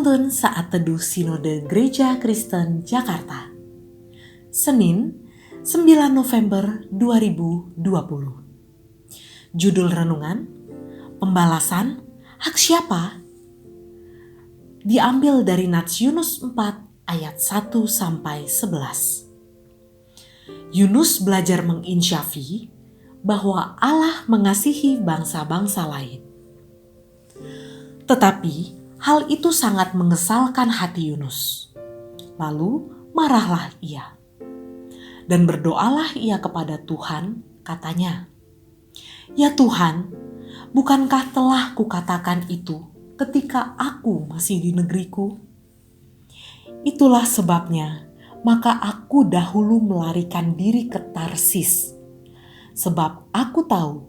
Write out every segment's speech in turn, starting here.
Penuntun Saat Teduh Sinode Gereja Kristen Jakarta, Senin 9 November 2020. Judul renungan, Pembalasan Hak Siapa? Diambil dari Nats Yunus 4 ayat 1-11. Yunus belajar menginsyafi bahwa Allah mengasihi bangsa-bangsa lain. Tetapi hal itu sangat mengesalkan hati Yunus. Lalu marahlah ia. Dan berdoalah ia kepada Tuhan, katanya, "Ya Tuhan, bukankah telah kukatakan itu ketika aku masih di negeriku? Itulah sebabnya, maka aku dahulu melarikan diri ke Tarsis. Sebab aku tahu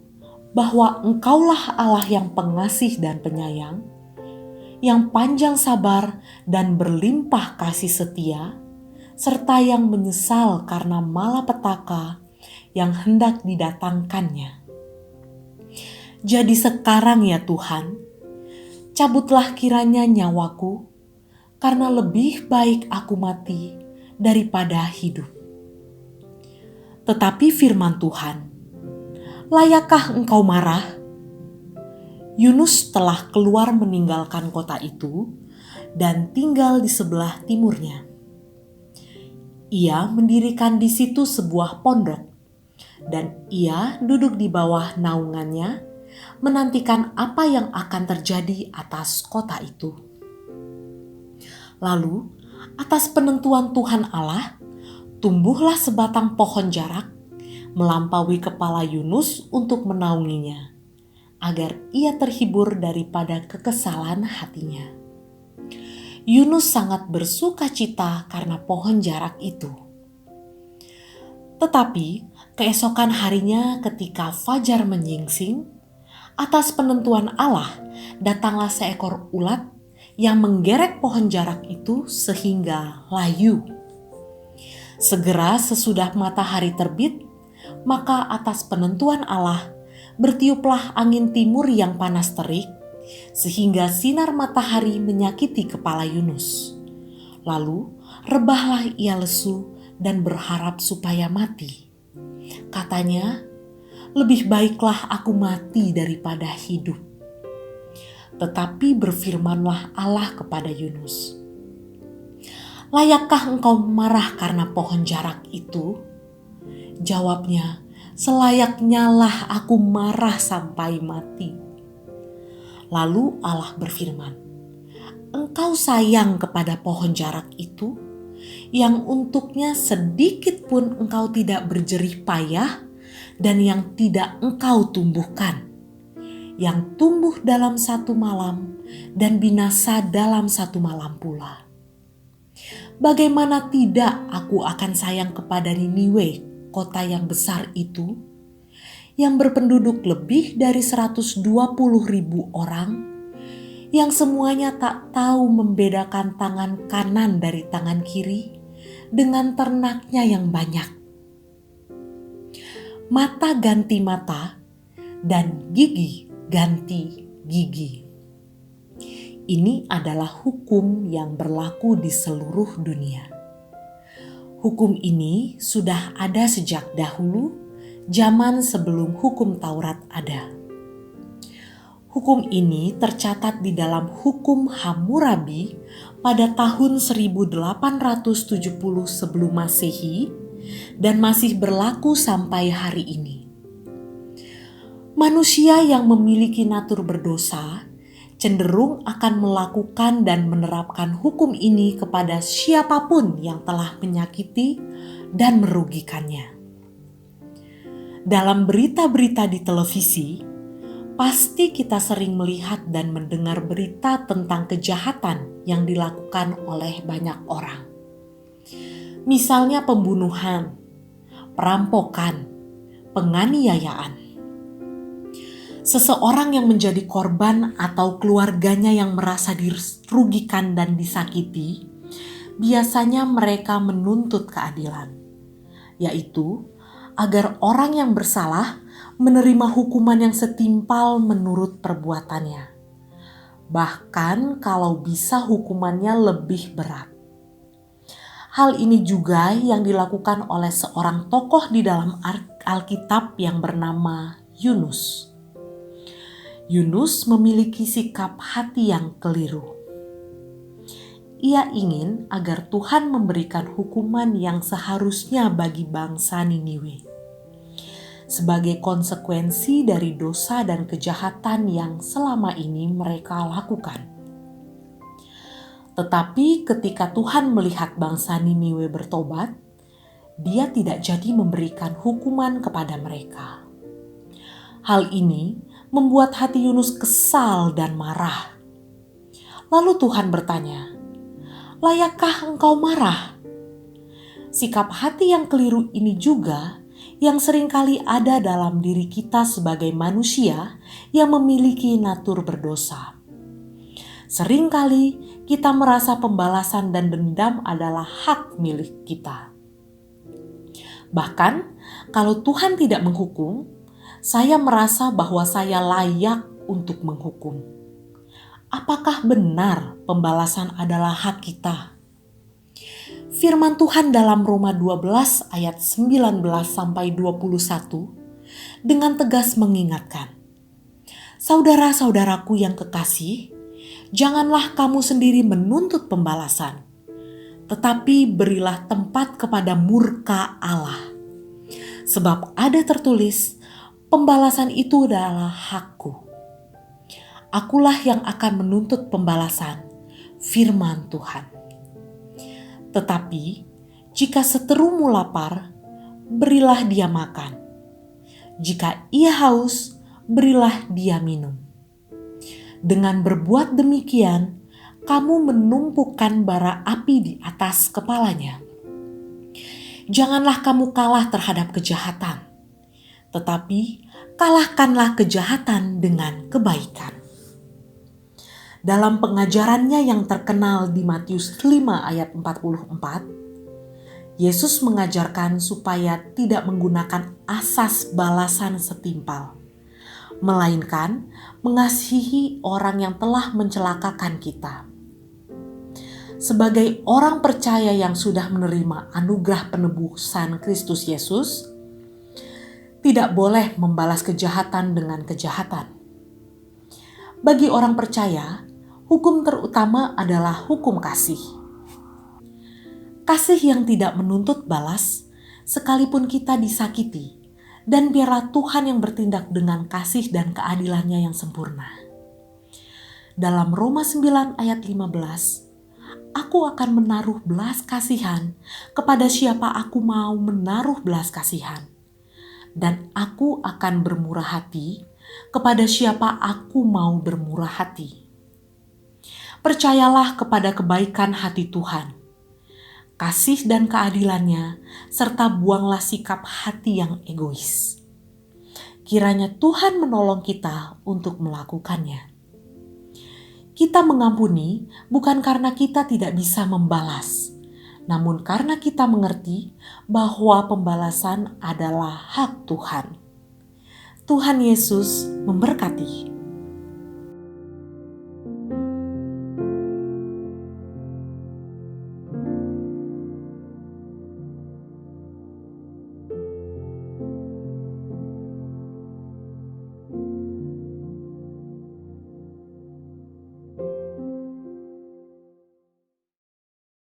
bahwa Engkaulah Allah yang pengasih dan penyayang, yang panjang sabar dan berlimpah kasih setia, serta yang menyesal karena malapetaka yang hendak didatangkannya. Jadi sekarang ya Tuhan, cabutlah kiranya nyawaku, karena lebih baik aku mati daripada hidup." Tetapi firman Tuhan, "Layakkah engkau marah?" Yunus telah keluar meninggalkan kota itu dan tinggal di sebelah timurnya. Ia mendirikan di situ sebuah pondok, dan ia duduk di bawah naungannya, menantikan apa yang akan terjadi atas kota itu. Lalu, atas penentuan Tuhan Allah, tumbuhlah sebatang pohon jarak, melampaui kepala Yunus untuk menaunginya, agar ia terhibur daripada kekesalan hatinya. Yunus sangat bersuka cita karena pohon jarak itu. Tetapi keesokan harinya ketika fajar menyingsing, atas penentuan Allah datanglah seekor ulat yang menggerek pohon jarak itu sehingga layu. Segera sesudah matahari terbit, maka atas penentuan Allah bertiuplah angin timur yang panas terik, sehingga sinar matahari menyakiti kepala Yunus. Lalu rebahlah ia lesu dan berharap supaya mati. Katanya, "Lebih baiklah aku mati daripada hidup." Tetapi berfirmanlah Allah kepada Yunus, "Layakkah engkau marah karena pohon jarak itu?" Jawabnya, "Selayaknya lah aku marah sampai mati." Lalu Allah berfirman, "Engkau sayang kepada pohon jarak itu, yang untuknya sedikit pun engkau tidak berjerih payah, dan yang tidak engkau tumbuhkan, yang tumbuh dalam satu malam dan binasa dalam satu malam pula. Bagaimana tidak aku akan sayang kepada Niniwe, kota yang besar itu, yang berpenduduk lebih dari 120.000 orang, yang semuanya tak tahu membedakan tangan kanan dari tangan kiri, dengan ternaknya yang banyak. Mata ganti mata, dan gigi ganti gigi." Ini adalah hukum yang berlaku di seluruh dunia. Hukum ini sudah ada sejak dahulu, zaman sebelum hukum Taurat ada. Hukum ini tercatat di dalam hukum Hammurabi pada tahun 1870 sebelum Masehi dan masih berlaku sampai hari ini. Manusia yang memiliki natur berdosa cenderung akan melakukan dan menerapkan hukum ini kepada siapapun yang telah menyakiti dan merugikannya. Dalam berita-berita di televisi, pasti kita sering melihat dan mendengar berita tentang kejahatan yang dilakukan oleh banyak orang. Misalnya pembunuhan, perampokan, penganiayaan. Seseorang yang menjadi korban atau keluarganya yang merasa dirugikan dan disakiti, biasanya mereka menuntut keadilan, yaitu agar orang yang bersalah menerima hukuman yang setimpal menurut perbuatannya. bahkan kalau bisa hukumannya lebih berat. Hal ini juga yang dilakukan oleh seorang tokoh di dalam Alkitab yang bernama Yunus. Yunus memiliki sikap hati yang keliru. Ia ingin agar Tuhan memberikan hukuman yang seharusnya bagi bangsa Niniwe, sebagai konsekuensi dari dosa dan kejahatan yang selama ini mereka lakukan. Tetapi ketika Tuhan melihat bangsa Niniwe bertobat, Dia tidak jadi memberikan hukuman kepada mereka. Hal ini membuat hati Yunus kesal dan marah. Lalu Tuhan bertanya, "Layakkah engkau marah?" Sikap hati yang keliru ini juga yang seringkali ada dalam diri kita sebagai manusia yang memiliki natur berdosa. Seringkali kita merasa pembalasan dan dendam adalah hak milik kita. Bahkan kalau Tuhan tidak menghukum, saya merasa bahwa saya layak untuk menghukum. Apakah benar pembalasan adalah hak kita? Firman Tuhan dalam Roma 12 ayat 19-21 dengan tegas mengingatkan, "Saudara-saudaraku yang kekasih, janganlah kamu sendiri menuntut pembalasan, tetapi berilah tempat kepada murka Allah. Sebab ada tertulis, pembalasan itu adalah hakku. Akulah yang akan menuntut pembalasan," firman Tuhan. "Tetapi jika seterumu lapar, berilah dia makan. Jika ia haus, berilah dia minum. Dengan berbuat demikian, kamu menumpukan bara api di atas kepalanya. Janganlah kamu kalah terhadap kejahatan, tetapi kalahkanlah kejahatan dengan kebaikan." Dalam pengajarannya yang terkenal di Matius 5 ayat 44, Yesus mengajarkan supaya tidak menggunakan asas balasan setimpal, melainkan mengasihi orang yang telah mencelakakan kita. Sebagai orang percaya yang sudah menerima anugerah penebusan Kristus Yesus, tidak boleh membalas kejahatan dengan kejahatan. Bagi orang percaya, hukum terutama adalah hukum kasih. Kasih yang tidak menuntut balas, sekalipun kita disakiti, dan biarlah Tuhan yang bertindak dengan kasih dan keadilannya yang sempurna. Dalam Roma 9 ayat 15, "Aku akan menaruh belas kasihan kepada siapa aku mau menaruh belas kasihan, dan aku akan bermurah hati kepada siapa aku mau bermurah hati." Percayalah kepada kebaikan hati Tuhan, kasih dan keadilannya, serta buanglah sikap hati yang egois. Kiranya Tuhan menolong kita untuk melakukannya. Kita mengampuni bukan karena kita tidak bisa membalas, namun karena kita mengerti bahwa pembalasan adalah hak Tuhan. Tuhan Yesus memberkati.